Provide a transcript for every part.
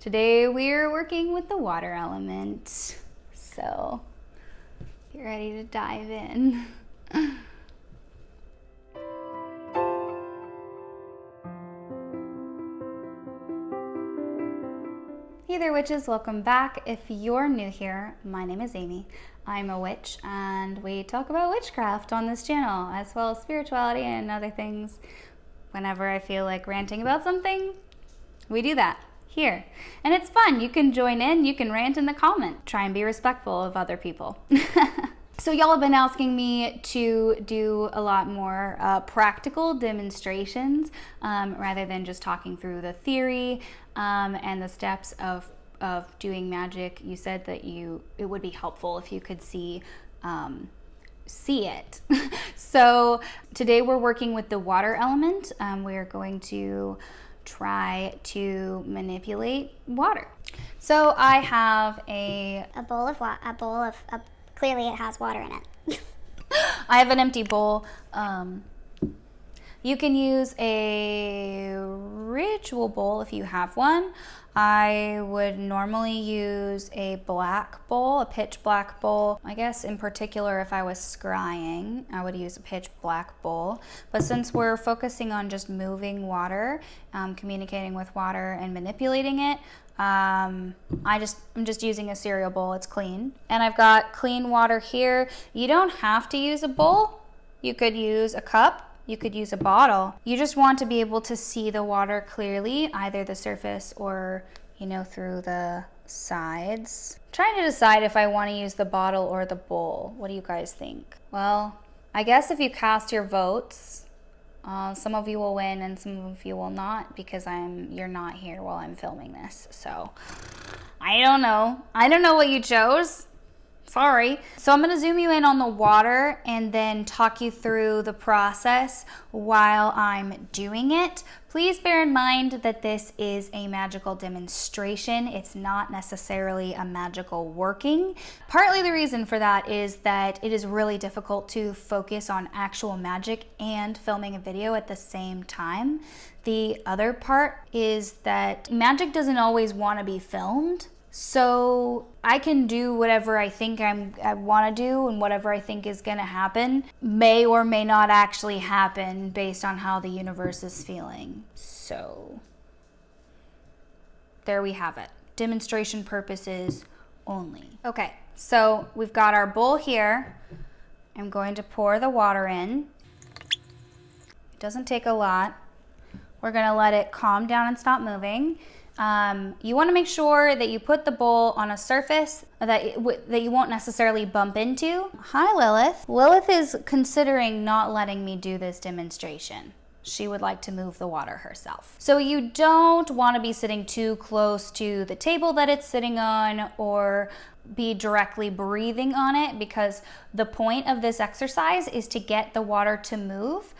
Today we're working with the water element, so get ready to dive in. Hey there witches, welcome back. If you're new here, my name is Amy. I'm a witch and we talk about witchcraft on this channel, as well as spirituality and other things. Whenever I feel like ranting about something, we do that here. And it's fun. You can join in, you can rant in the comment. Try and be respectful of other people. So y'all have been asking me to do a lot more practical demonstrations rather than just talking through the theory and the steps of doing magic. You said that it would be helpful if you could see it. So today we're working with the water element. We're going to try to manipulate water. So I have a bowl of clearly it has water in it. I have an empty bowl. You can use a ritual bowl if you have one. I would normally use a black bowl, a pitch black bowl. I guess in particular if I was scrying, I would use a pitch black bowl. But since we're focusing on just moving water, communicating with water and manipulating it, I'm just using a cereal bowl. It's clean. And I've got clean water here. You don't have to use a bowl. You could use a cup. You could use a bottle. You just want to be able to see the water clearly, either the surface or, through the sides. I'm trying to decide if I want to use the bottle or the bowl. What do you guys think? Well, I guess if you cast your votes, some of you will win and some of you will not, because you're not here while I'm filming this. So I don't know. I don't know what you chose. Sorry. So I'm going to zoom you in on the water and then talk you through the process while I'm doing it. Please bear in mind that this is a magical demonstration. It's not necessarily a magical working. Partly the reason for that is that it is really difficult to focus on actual magic and filming a video at the same time. The other part is that magic doesn't always want to be filmed. So I can do whatever I think I want to do, and whatever I think is going to happen may or may not actually happen based on how the universe is feeling. So there we have it. Demonstration purposes only. Okay, so we've got our bowl here. I'm going to pour the water in. It doesn't take a lot. We're going to let it calm down and stop moving. You want to make sure that you put the bowl on a surface that you won't necessarily bump into. Hi, Lilith. Lilith is considering not letting me do this demonstration. She would like to move the water herself. So you don't want to be sitting too close to the table that it's sitting on or be directly breathing on it, because the point of this exercise is to get the water to move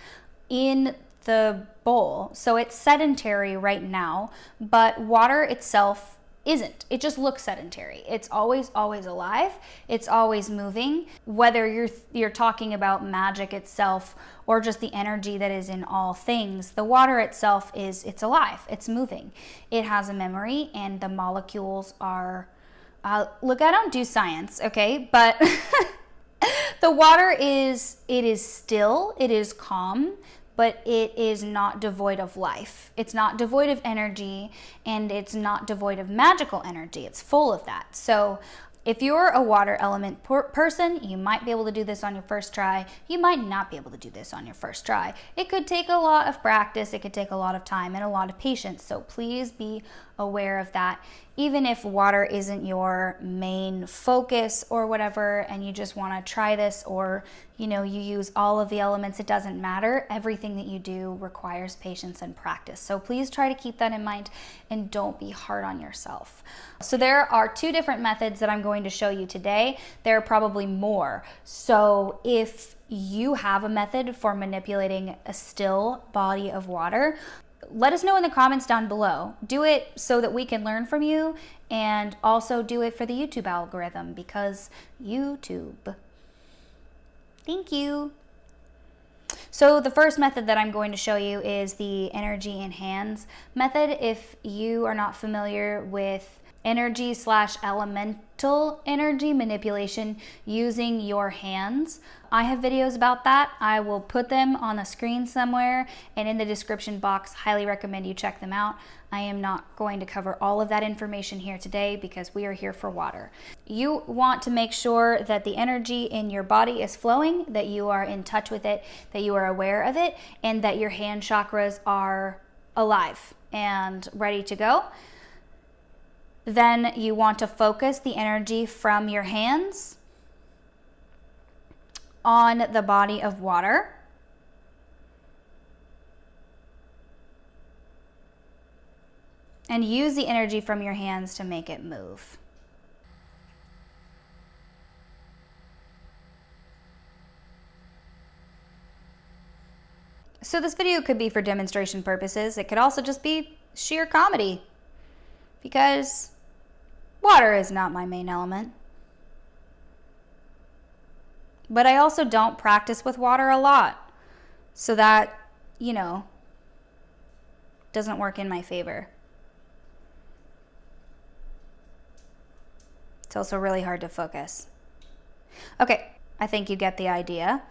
in the bowl. So it's sedentary right now, but water itself isn't. It just looks sedentary. It's always alive. It's always moving. Whether you're talking about magic itself or just the energy that is in all things, the water itself it's alive. It's moving. It has a memory, and the molecules are look, I don't do science, okay? But the water is still, it is calm, but it is not devoid of life. It's not devoid of energy, and it's not devoid of magical energy. It's full of that. So if you're a water element person, you might be able to do this on your first try. You might not be able to do this on your first try. It could take a lot of practice. It could take a lot of time and a lot of patience. So please be aware of that. Even if water isn't your main focus or whatever, and you just want to try this, or you use all of the elements, it doesn't matter. Everything that you do requires patience and practice. So please try to keep that in mind and don't be hard on yourself. So there are two different methods that I'm going to show you today. There are probably more. So if you have a method for manipulating a still body of water, let us know in the comments down below. Do it so that we can learn from you, and also do it for the YouTube algorithm, because YouTube. Thank you. So the first method that I'm going to show you is the energy in hands method. If you are not familiar with energy/elemental energy manipulation using your hands, I have videos about that. I will put them on the screen somewhere and in the description box. Highly recommend you check them out. I am not going to cover all of that information here today because we are here for water. You want to make sure that the energy in your body is flowing, that you are in touch with it, that you are aware of it, and that your hand chakras are alive and ready to go. Then you want to focus the energy from your hands on the body of water. And use the energy from your hands to make it move. So this video could be for demonstration purposes. It could also just be sheer comedy, because water is not my main element. But I also don't practice with water a lot, so that, you know, doesn't work in my favor. It's also really hard to focus. Okay, I think you get the idea.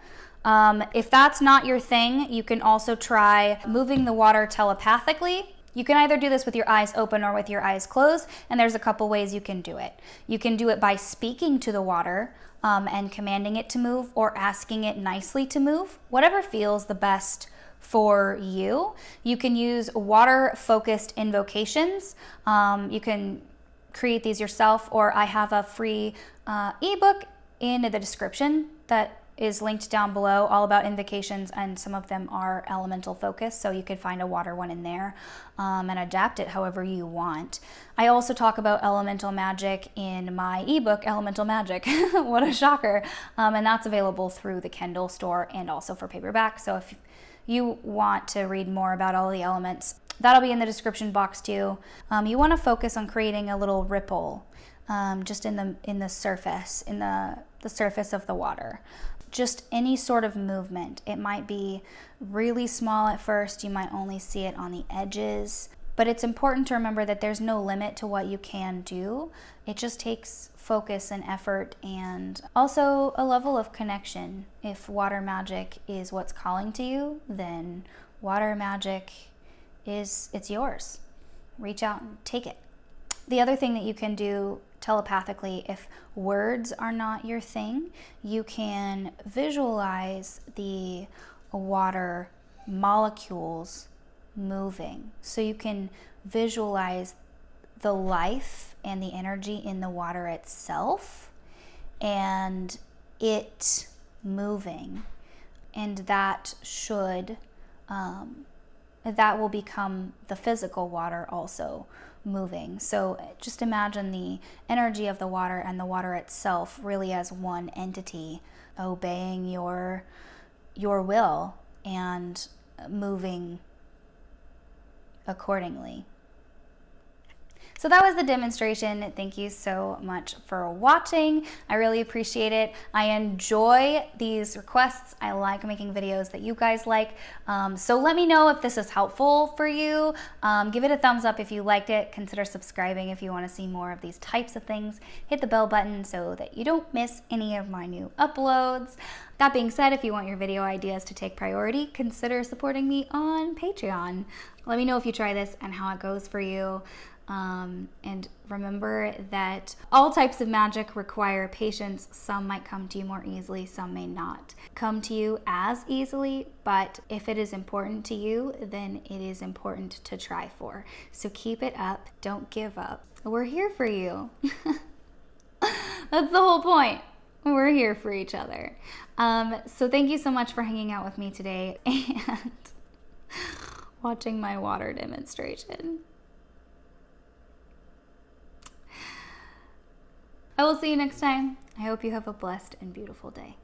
If that's not your thing, you can also try moving the water telepathically. You can either do this with your eyes open or with your eyes closed, and there's a couple ways you can do it. You can do it by speaking to the water and commanding it to move, or asking it nicely to move, whatever feels the best for you. You can use water-focused invocations. You can create these yourself, or I have a free ebook in the description that is linked down below, all about invocations, and some of them are elemental focused, so you could find a water one in there and adapt it however you want. I also talk about elemental magic in my ebook, Elemental Magic. What a shocker. And that's available through the Kindle store and also for paperback. So if you want to read more about all the elements, that'll be in the description box too. You want to focus on creating a little ripple just in the surface, in the surface of the water. Just any sort of movement. It might be really small at first. You might only see it on the edges, but it's important to remember that there's no limit to what you can do. It just takes focus and effort, and also a level of connection. If water magic is what's calling to you, then water magic it's yours. Reach out and take it. The other thing that you can do telepathically, if words are not your thing, you can visualize the water molecules moving. So you can visualize the life and the energy in the water itself and it moving. And that will become the physical water also moving. So just imagine the energy of the water and the water itself really as one entity, obeying your will and moving accordingly. So that was the demonstration. Thank you so much for watching. I really appreciate it. I enjoy these requests. I like making videos that you guys like. So let me know if this is helpful for you. Give it a thumbs up if you liked it. Consider subscribing if you want to see more of these types of things. Hit the bell button so that you don't miss any of my new uploads. That being said, if you want your video ideas to take priority, consider supporting me on Patreon. Let me know if you try this and how it goes for you. And remember that all types of magic require patience. Some might come to you more easily, some may not come to you as easily, but if it is important to you, then it is important to try for. So keep it up, don't give up. We're here for you. That's the whole point. We're here for each other. So thank you so much for hanging out with me today and watching my water demonstration. I will see you next time. I hope you have a blessed and beautiful day.